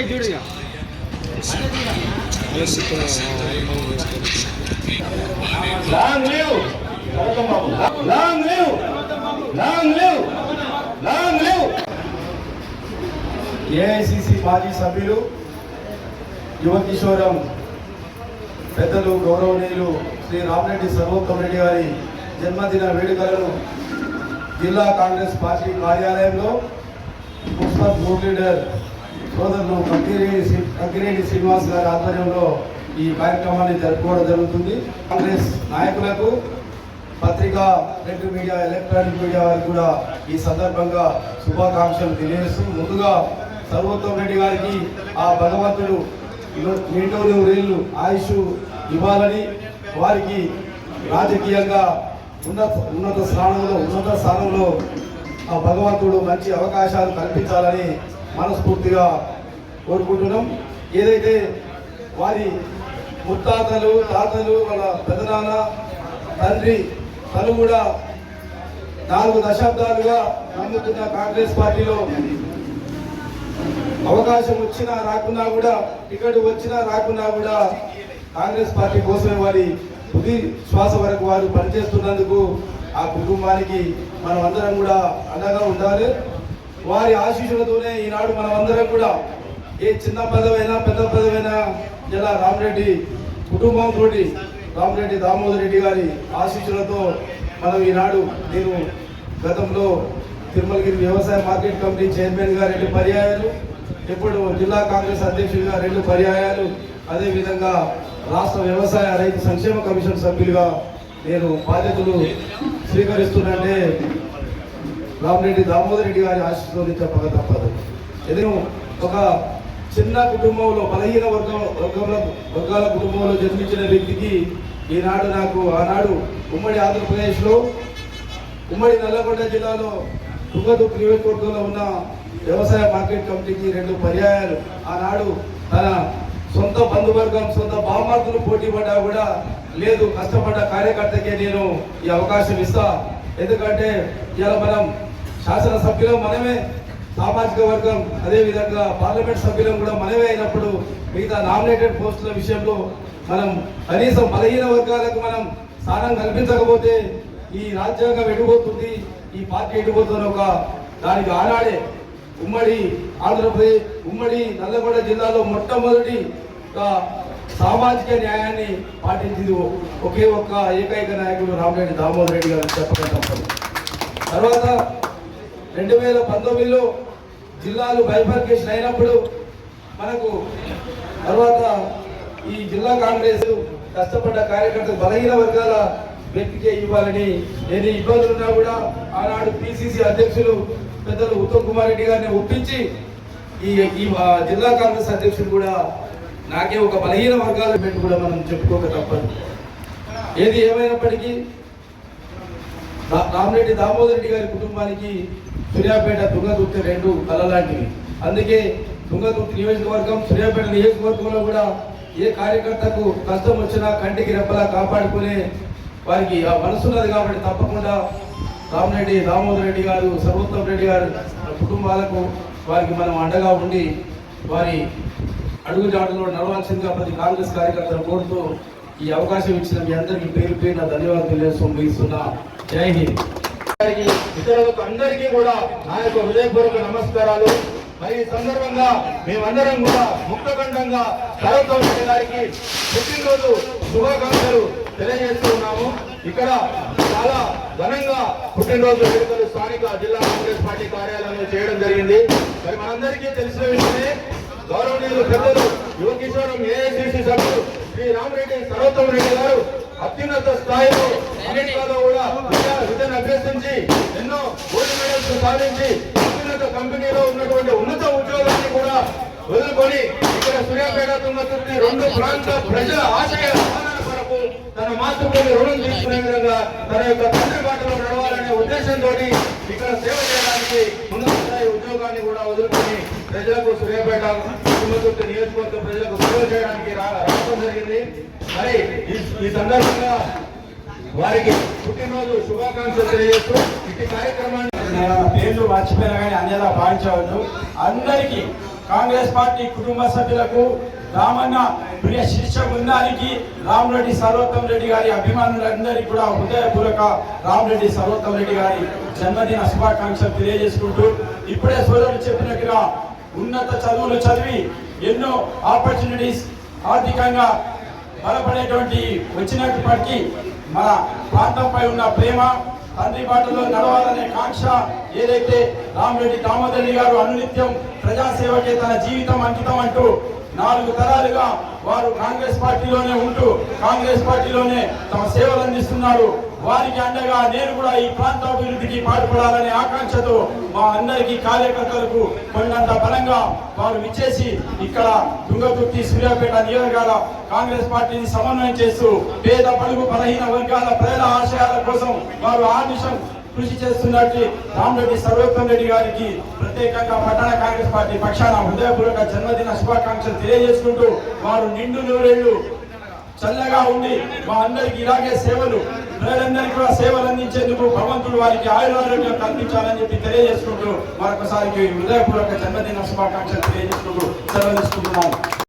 Long live! Long live! Long live! Long live! AICC మాజీ సభ్యులు యువ కిషోరం పెద్దలు గౌరవనీయులు శ్రీ రామిరెడ్డి సర్వోత్తమ రెడ్డి గారి జన్మదిన వేడుకలను జిల్లా కాంగ్రెస్ పార్టీ కార్యాలయంలో మున్సిపల్ గ్రూప్ లీడర్ సోదరులు కంకిరెడ్డి శ్రీనివాస్ గారి ఆధ్వర్యంలో ఈ కార్యక్రమాన్ని జరుపుకోవడం జరుగుతుంది. కాంగ్రెస్ నాయకులకు, పత్రికా, ప్రింట్ మీడియా, ఎలక్ట్రానిక్ మీడియా వారికి కూడా ఈ సందర్భంగా శుభాకాంక్షలు తెలియజేస్తూ, ముందుగా సర్వోత్తమ రెడ్డి గారికి ఆ భగవంతుడు నిండు రేళ్ళు ఆయుష్ ఇవ్వాలని, వారికి రాజకీయంగా ఉన్నత స్థానంలో ఆ భగవంతుడు మంచి అవకాశాలు కల్పించాలని మనస్ఫూర్తిగా కోరుకుంటున్నాం. ఏదైతే వారి ముత్తాతలు, తాతలు, వాళ్ళ పెదనాన్న, తండ్రి తను కూడా 4 దశాబ్దాలుగా నమ్ముతున్న కాంగ్రెస్ పార్టీలో అవకాశం వచ్చినా రాకున్నా కూడా, టికెట్ వచ్చినా రాకున్నా కూడా కాంగ్రెస్ పార్టీ కోసమే వారి తుది శ్వాస వరకు వారు పనిచేస్తున్నందుకు ఆ కుటుంబానికి మనం అందరం కూడా అండగా ఉండాలి. వారి ఆశీస్సులతోనే ఈనాడు మనం అందరం కూడా ఏ చిన్న పదవైనా పెద్ద పదవైనా ఇలా రామిరెడ్డి కుటుంబంతో, రామిరెడ్డి దామోదర్ రెడ్డి గారి ఆశీస్సులతో మనం ఈనాడు, నేను గతంలో తిరుమలగిరి వ్యవసాయ మార్కెట్ కమిటీ చైర్మన్గా 2 పర్యాయాలు, ఇప్పుడు జిల్లా కాంగ్రెస్ అధ్యక్షుడిగా 2 పర్యాయాలు, అదేవిధంగా రాష్ట్ర వ్యవసాయ రైతు సంక్షేమ కమిషన్ సభ్యులుగా నేను బాధ్యతలు స్వీకరిస్తున్నంటే రామిరెడ్డి దామోదర్ రెడ్డి గారి ఆశీస్సులు చెప్పక తప్పదు. ఎందుకు ఒక చిన్న కుటుంబంలో, బలహీన వర్గాల కుటుంబంలో జన్మించిన వ్యక్తికి ఈనాడు ఆనాడు ఉమ్మడి ఆంధ్రప్రదేశ్లో, ఉమ్మడి నల్లగొండ జిల్లాలో తుంగతుర్తి నియోజకవర్గంలో ఉన్న వ్యవసాయ మార్కెట్ కమిటీకి 2 పర్యాయాలు ఆనాడు తన సొంత బంధువర్గం, సొంత బామార్తులు పోటీ పడ్డా కూడా లేదు, కష్టపడ్డ కార్యకర్తకే నేను ఈ అవకాశం ఇస్తా. ఎందుకంటే ఇలా మనం శాసనసభ్యులం మనమే, సామాజిక వర్గం, అదేవిధంగా పార్లమెంట్ సభ్యులం కూడా మనమే అయినప్పుడు మిగతా నామినేటెడ్ పోస్టుల విషయంలో మనం కనీసం బలహీన వర్గాలకు మనం స్థానం కల్పించకపోతే ఈ రాజ్యాంగం ఎడిపోతుంది, ఈ పార్టీ ఎడిపోతున్న ఒక దానికి ఆనాడే ఉమ్మడి ఆంధ్రప్రదేశ్, ఉమ్మడి నల్లగొండ జిల్లాలో మొట్టమొదటి సామాజిక న్యాయాన్ని పాటించింది ఒకే ఒక్క ఏకైక నాయకుడు రామిరెడ్డి దామోదర్ రెడ్డి గారు చెప్పక తప్పదు. తర్వాత 2019లో జిల్లాలు బైఫర్కేషన్ అయినప్పుడు మనకు తర్వాత ఈ జిల్లా కాంగ్రెస్ కష్టపడ్డ కార్యకర్తలు, బలహీన వర్గాల వ్యక్తికే ఇవ్వాలని, ఏది ఇబ్బందులున్నా కూడా ఆనాడు పిసిసి అధ్యక్షులు పెద్దలు ఉత్తమ్ కుమార్ రెడ్డి గారిని ఒప్పించి ఈ జిల్లా కాంగ్రెస్ అధ్యక్షుడు కూడా నాకే ఒక బలహీన వర్గాల పెట్టి కూడా మనం చెప్పుకోక తప్పదు. ఏది ఏమైనప్పటికీ రామిరెడ్డి దామోదర్ రెడ్డి గారి కుటుంబానికి సూర్యాపేట, తుంగతుర్తి 2 కళ్ళలాంటివి. అందుకే తుంగతుర్తి నియోజకవర్గం, సూర్యాపేట నియోజకవర్గంలో కూడా ఏ కార్యకర్తకు కష్టం వచ్చినా కంటికి రెప్పలా కాపాడుకునే వారికి ఆ మనసున్నది కాబట్టి తప్పకుండా రామిరెడ్డి దామోదర్ రెడ్డి గారు, సర్వోత్తమ రెడ్డి గారు కుటుంబాలకు వారికి మనం అండగా ఉండి వారి అడుగుజాడులో నడవాల్సిందిగా ప్రతి కాంగ్రెస్ కార్యకర్తలు కోరుతూ ఈ అవకాశం ఇచ్చిన మీ అందరికీ పేరు పేరున ధన్యవాదాలు తెలియజేస్తున్నా. జై హింద్. ఇతరులకు అందరికీ కూడా నా యొక్క హృదయపూర్వక నమస్కారాలు. మరి ఈ సందర్భంగా మేమందరం కూడా ముక్తఖండంగా సర్వోత్తమ రెడ్డి గారికి పుట్టినరోజు శుభాకాంక్షలు తెలియజేస్తున్నాము. ఇక్కడ చాలా ఘనంగా పుట్టినరోజు వేడుకలు స్థానిక జిల్లా కాంగ్రెస్ పార్టీ కార్యాలయంలో చేయడం జరిగింది. మరి మనందరికీ తెలిసిన విషయమే, గౌరవనీయులు పెద్దలు యువ కిషోరం ఏఐసిసి సభ్యులు శ్రీ రామిరెడ్డి సర్వోత్తమ రెడ్డి గారు అత్యున్నత స్థాయిలో అమెరికాలో కూడా విద్యను అభ్యసించి ఎన్నో గోల్డ్ మెడల్స్ సాధించి అత్యున్నత కంపెనీలో ఉన్నటువంటి ఉన్నత ఉద్యోగాన్ని కూడా వదులుకొని ఇక్కడ సూర్యాపేట, తుంగతుర్తి 2 ప్రాంత ప్రజల ఆశయ కొరకు తన మాతృభూమి రుణం తీసుకునే విధంగా తన యొక్క తండ్రి బాటలో నడవాలనే ఉద్దేశంతో ఇక్కడ సేవ చేయడానికి ఉన్నత స్థాయి ఉద్యోగాన్ని కూడా వదులుకొని ప్రజలకు, సూర్యాపేట, తుంగతుర్తి నియోజకవర్గ ప్రజలకు సేవ చేయడానికి రావడం జరిగింది. మరి ఈ సందర్భంగా వారికి పుట్టినరోజు శుభాకాంక్షలు తెలియజేస్తూ ఇటు కార్యక్రమాన్ని పేర్లు మర్చిపోయినా కానీ అన్యదా భావించవద్దు. అందరికీ కాంగ్రెస్ పార్టీ కుటుంబ సభ్యులకు, రామన్న ప్రియ శిష్య బృందానికి, రామరెడ్డి సర్వోత్తమ్ రెడ్డి గారి అభిమానులందరికీ కూడా హృదయపూర్వక రామరెడ్డి సర్వోత్తమ్ రెడ్డి గారి జన్మదిన శుభాకాంక్షలు తెలియజేసుకుంటూ, ఇప్పుడే సోదరుడు చెప్పినట్టుగా ఉన్నత చదువులు చదివి ఎన్నో ఆపర్చునిటీస్ ఆర్థికంగా బలపడేటువంటి వచ్చినప్పటికీ మన ప్రాంతంపై ఉన్న ప్రేమ, తండ్రి బాటలో నడవాలనే కాంక్ష ఏదైతే రామరెడ్డి దామోదర్ గారు అనునిత్యం ప్రజాసేవకే తన జీవితం అంకితం అంటూ 4 తరాలుగా వారు కాంగ్రెస్ పార్టీలోనే ఉంటూ కాంగ్రెస్ పార్టీలోనే తమ సేవలు అందిస్తున్నారు. వారికి అండగా నేను కూడా ఈ ప్రాంతాభివృద్ధికి పాటుపడాలనే ఆకాంక్షతో మా అందరికీ కార్యకర్తలకు కొండంత బలంగా వారు విచ్చేసి ఇక్కడ తుంగతుర్తి సూర్యాపేట నియోజకవర్గాల కాంగ్రెస్ పార్టీని సమన్వయం చేస్తూ పేద బడుగు బలహీన వర్గాల ప్రజల ఆశయాల కోసం వారు ఆర్నిశం కృషి చేస్తున్నట్టు రామరెడ్డి సర్వోత్తమ్ రెడ్డి గారికి ప్రత్యేకంగా పట్టణ కాంగ్రెస్ పార్టీ పక్షాన హృదయపూర్వక జన్మదిన శుభాకాంక్షలు తెలియజేసుకుంటూ వారు నిండు నూరేళ్లు చల్లగా ఉండి మా అందరికి ఇలాగే సేవలు ప్రజలందరికీ కూడా సేవలు అందించేందుకు భగవంతుడు వారికి ఆయురారోగ్యం కల్పించాలని చెప్పి తెలియజేసుకుంటూ మరొకసారికి హృదయపూర్వక జన్మదిన శుభాకాంక్షలు తెలియజేసుకుంటూ సెలవు తీసుకుంటున్నాను.